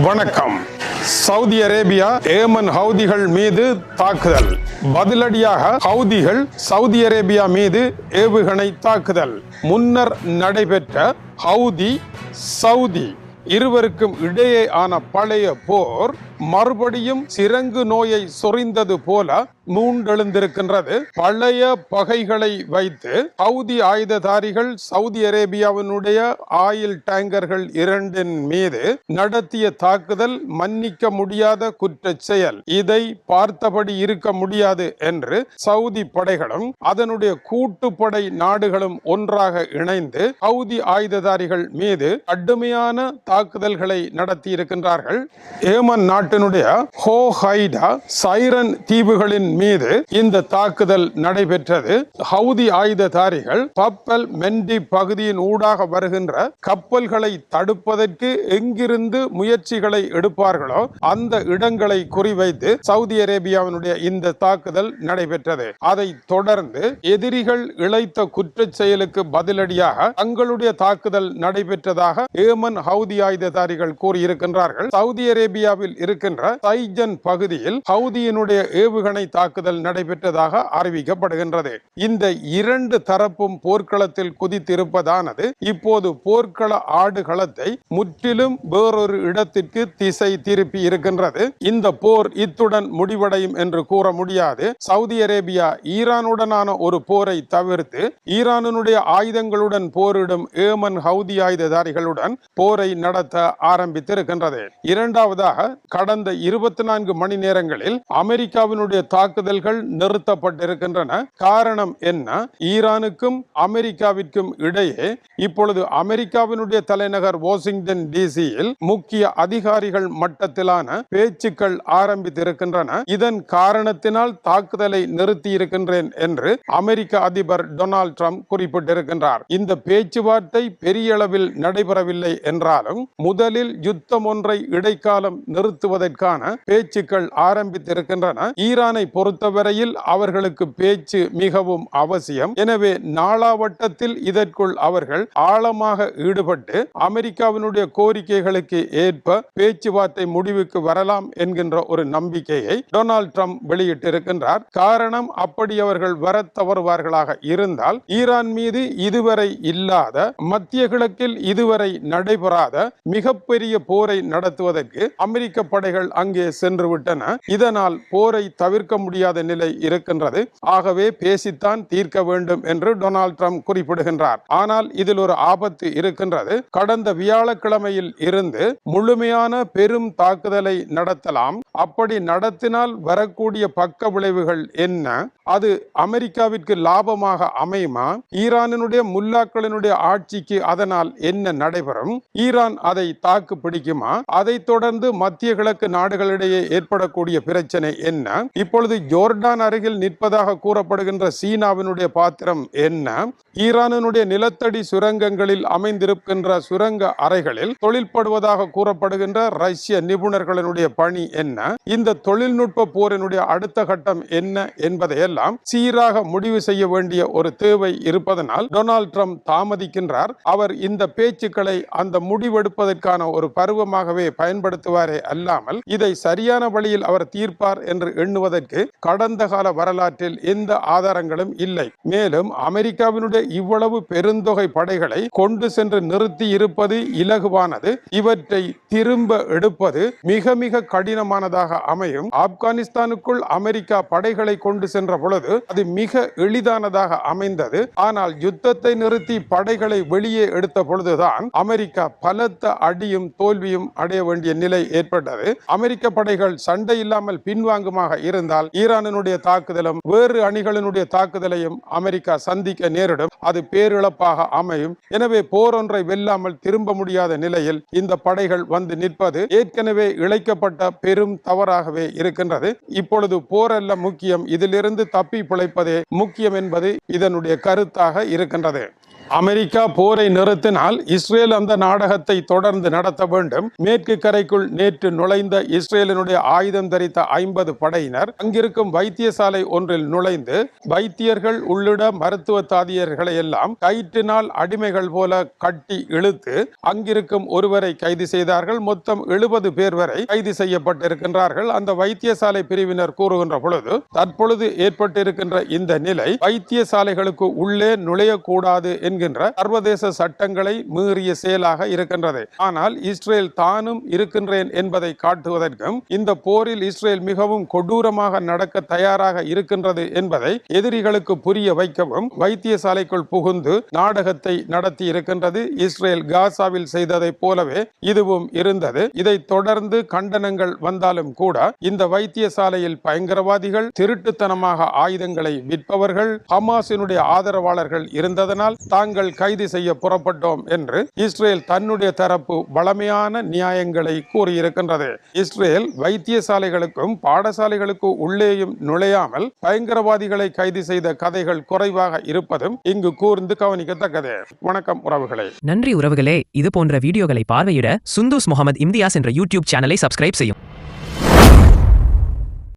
வணக்கம். Saudi Arabia Yemen ஹவுதிகள் மீது தாக்குதல். பதிலடியாக ஹவுதிகள் சவுதி அரேபியா மீது ஏவுகணை தாக்குதல். முன்னர் நடைபெற்ற ஹவுதி சவுதி இருவருக்கும் இடையே ஆன பழைய போர் மறுபடியும் சிரங்கு நோயை சொரிந்தது போல மூண்டெழுந்திருக்கின்றது. பழைய பகைகளை வைத்து ஹவுதி ஆயுததாரிகள் சவுதி அரேபியாவினுடைய ஆயில் டேங்கர்கள் 2 மீது நடத்திய தாக்குதல் மன்னிக்க முடியாத குற்ற செயல். இதை பார்த்தபடி இருக்க முடியாது என்று சவுதி படைகளும் அதனுடைய கூட்டுப்படை நாடுகளும் ஒன்றாக இணைந்து ஹவுதி ஆயுததாரிகள் மீது கடுமையான தாக்குதல்களை நடத்தி இருக்கின்றார்கள். ஏமன் நாட்டினுடைய ஹோஹைடா சைரன் தீவுகளின் மீது இந்த தாக்குதல் நடைபெற்றது. ஹவுதி ஆயுததாரிகள் பப்பல் மெண்டி பகுதியின் ஊடாக வருகின்ற கப்பல்களை தடுப்பதற்கு எங்கிருந்து முயற்சிகளை எடுப்பார்களோ அந்த இடங்களை குறிவைத்து சவுதி அரேபியாவினுடைய இந்த தாக்குதல் நடைபெற்றது. அதை தொடர்ந்து எதிரிகள் இழைத்த குற்ற செயலுக்கு பதிலடியாக தங்களுடைய தாக்குதல் நடைபெற்றதாக ஏமன் ஹவுதி ஆயுததாரிகள் கூறியிருக்கின்றார்கள். சவுதி அரேபியாவில் இருக்கின்ற சைஜன் பகுதியில் ஹவுதியினுடைய ஏவுகணை தாக்குதல் நடைபெற்றதாக அறிவிக்கப்படுகின்றது. இந்த 2 தரப்பும் போர்க்களத்தில் குதித்திருப்பதானது இப்போது போர்க்கள ஆடுகளத்தை முற்றிலும் வேறொரு இடத்திற்கு திசை திருப்பி இருக்கின்றது. இந்த போர் இத்துடன் முடிவடையும் என்று கூற முடியாது. சவுதி அரேபியா ஈரானுடனான ஒரு போரை தவிர்த்து ஈரானுடைய ஆயுதங்களுடன் போரிடும் ஏமன் ஹவுதி ஆயுததாரிகளுடன் போரை நடத்த ஆரம்பித்திருக்கின்றது. இரண்டாவதாக கடந்த 24 மணி நேரங்களில் அமெரிக்காவினுடைய தாக்குதல்கள் நிறுத்தப்பட்டிருக்கின்றன. காரணம் என்ன? ஈரானுக்கும் அமெரிக்காவிற்கும் இடையே இப்பொழுது அமெரிக்காவினுடைய தலைநகர் வாஷிங்டன் டிசியில் முக்கிய அதிகாரிகள் மட்டத்திலான பேச்சுக்கள் ஆரம்பித்திருக்கின்றன. இதன் காரணத்தினால் தாக்குதலை நிறுத்தி இருக்கின்றேன் என்று அமெரிக்க அதிபர் டொனால்ட் ட்ரம்ப் குறிப்பிட்டிருக்கின்றார். இந்த பேச்சுவார்த்தை பெரிய அளவில் நடைபெறவில்லை என்றாலும் முதலில் யுத்தம் ஒன்றை இடைக்காலம் நிறுத்துவதற்கான பேச்சுக்கள் ஆரம்பித்திருக்கின்றன. ஈரானை பொறுத்தவரையில் அவர்களுக்கு பேச்சு மிகவும் அவசியம். எனவே நாளாவட்டத்தில் இதற்குள் அவர்கள் ஆழமாக ஈடுபட்டு அமெரிக்காவினுடைய கோரிக்கைகளுக்கு ஏற்ப பேச்சுவார்த்தை முடிவுக்கு வரலாம் என்கின்ற ஒரு நம்பிக்கையை டொனால்ட் ட்ரம்ப் வெளியிட்டிருக்கின்றார். காரணம், அப்படி அவர்கள் வர தவறுவார்களாக இருந்தால் ஈரான் மீது இதுவரை இல்லாத, மத்திய கிழக்கில் இதுவரை நடைபெறாத மிகப்பெரிய போரை நடத்துவதற்கு அமெரிக்க படைகள் அங்கே சென்று விட்டன. இதனால் போரை தவிர்க்க முடியாத நிலை இருக்கின்றது. ஆகவே பேசித்தான் தீர்க்க வேண்டும் என்று டொனால்ட் ட்ரம்ப் குறிப்பிடுகின்றார். ஆனால் இதில் ஒரு ஆபத்து இருக்கின்றது. கடந்த வியாழக்கிழமையில் இருந்து முழுமையான பெரும் தாக்குதலை நடத்தலாம். அப்படி நடத்தினால் வரக்கூடிய பக்க விளைவுகள் என்ன? அது அமெரிக்காவிற்கு லாபமாக அமையுமா? ஈரானினுடைய முல்லாக்களினுடைய ஆட்சிக்கு அதனால் என்ன நடைபெறும்? ஈரான் அதை தாக்கு பிடிக்குமா? அதை தொடர்ந்து மத்திய கிழக்கு நாடுகளிடையே ஏற்படக்கூடிய பிரச்சனை என்ன? இப்பொழுது ஜோர்டான் அருகில் நிற்பதாக கூறப்படுகின்ற சீனாவினுடைய பாத்திரம் என்ன? ஈரானினுடைய நிலத்தடி சுரங்கங்களில் அமைந்திருக்கின்ற சுரங்க அறைகளில் தொழில்படுவதாக கூறப்படுகின்ற ரஷ்ய நிபுணர்களினுடைய பணி என்ன? இந்த தொழில்நுட்ப போரினுடைய அடுத்த கட்டம் என்ன என்பதையெல்லாம் சீராக முடிவு செய்ய வேண்டிய ஒரு தேவை இருப்பதனால் டொனால்ட் ட்ரம்ப் தாமதிக்கின்றார். அவர் இந்த பேச்சுக்களை அந்த முடிவெடுப்பதற்கான ஒரு பருவமாகவே பயன்படுத்துவாரே அல்லாமல் இதை சரியான வழியில் அவர் தீர்ப்பார் என்று எண்ணுவதற்கு கடந்த கால வரலாற்றில் எந்த ஆதாரங்களும் இல்லை. மேலும் அமெரிக்காவினுடைய இவ்வளவு பெருந்தொகை படைகளை கொண்டு சென்று நிறுத்தி இருப்பது இலகுவானது. இவற்றை திரும்ப எடுப்பது மிக மிக கடினமானதாக அமையும். ஆப்கானிஸ்தானுக்குள் அமெரிக்கா படைகளை கொண்டு சென்ற பொழுது அது மிக எளிதானதாக அமைந்தது. ஆனால் யுத்தத்தை நிறுத்தி படைகளை வெளியே எடுத்த பொழுதுதான் அமெரிக்கா பலத்த அடியும் தோல்வியும் அடைய வேண்டிய நிலை ஏற்பட்டது. அமெரிக்க படைகள் சண்டை இல்லாமல் பின்வாங்குமாக இருந்தால் ஈரானினுடைய தாக்குதலும் வேறு அணிகளினுடைய தாக்குதலையும் அமெரிக்கா சந்திக்க நேரிடும். அது பேரிழப்பாக அமையும். எனவே போர் ஒன்றை வெல்லாமல் திரும்ப முடியாத நிலையில் இந்த படைகள் வந்து நிற்பது ஏற்கனவே இழைக்கப்பட்ட பெரும் தவறாகவே இருக்கின்றது. இப்பொழுது போரல்ல முக்கியம், இதிலிருந்து தப்பி பிழைப்பதே முக்கியம் என்பது இதனுடைய கருத்தாக இருக்கின்றது. அமெரிக்கா போரை நிறுத்தினால் இஸ்ரேல் அந்த நாடகத்தை தொடர்ந்து நடத்த வேண்டும். மேற்கு கரைக்குள் நேற்று நுழைந்த இஸ்ரேலினுடைய ஆயுதம் தரித்த 50 படையினர் அங்கிருக்கும் வைத்தியசாலை ஒன்றில் நுழைந்து வைத்தியர்கள் உள்ளிட மருத்துவ தாதியர்களை எல்லாம் கயிற்றினால் அடிமைகள் போல கட்டி இழுத்து அங்கிருக்கும் ஒருவரை கைது செய்தார்கள். மொத்தம் 70 பேர் வரை கைது செய்யப்பட்டிருக்கின்றார்கள். அந்த வைத்தியசாலை பிரிவினர் கூறுகின்ற பொழுது தற்பொழுது ஏற்பட்டிருக்கின்ற இந்த நிலை வைத்தியசாலைகளுக்கு உள்ளே நுழையக்கூடாது என்கின்ற சர்வதேச சட்டங்களை மீறிய செயலாக இருக்கின்றது. ஆனால் இஸ்ரேல் தானும் இருக்கின்றேன் என்பதை காட்டுவதற்கும் இந்த போரில் இஸ்ரேல் மிகவும் கொடூரமாக நடக்க தயாராக இருக்கின்றது என்பதை எதிரிகளுக்கு புரிய வைக்கவும் வைத்தியசாலைக்குள் புகுந்து நாடகத்தை நடத்தி இருக்கின்றது. இஸ்ரேல் காசாவில் செய்ததை போலவே இதுவும் இருந்தது. இதை தொடர்ந்து கண்டனங்கள் வந்தாலும் கூட இந்த வைத்தியசாலையில் பயங்கரவாதிகள், திருட்டுத்தனமாக ஆயுதங்களை விற்பவர்கள், ஹமாஸினுடைய ஆதரவாளர்கள் இருந்ததனால் தாங்கள் கைது செய்ய புறப்பட்டோம் என்று இஸ்ரேல் தன்னுடைய தரப்பு வளமையான நியாயங்களை கூறியிருக்கின்றது. இஸ்ரேல் வைத்தியசாலைகளுக்கும் பாடசாலைகளுக்கு உள்ளேயும் நுழையாமல் பயங்கரவாதிகளை கைது செய்த கதைகள் குறைவாக இருப்பதும் இங்கு கூர்ந்து கவனிக்கத்தக்கது. வணக்கம் உறவுகளே. நன்றி உறவுகளே. இது போன்ற வீடியோகளை பார்வையிட சுந்தூஸ் முகமது இம்தியாஸ் என்ற யூடியூப் சேனலை சப்ஸ்கிரைப் செய்யும்.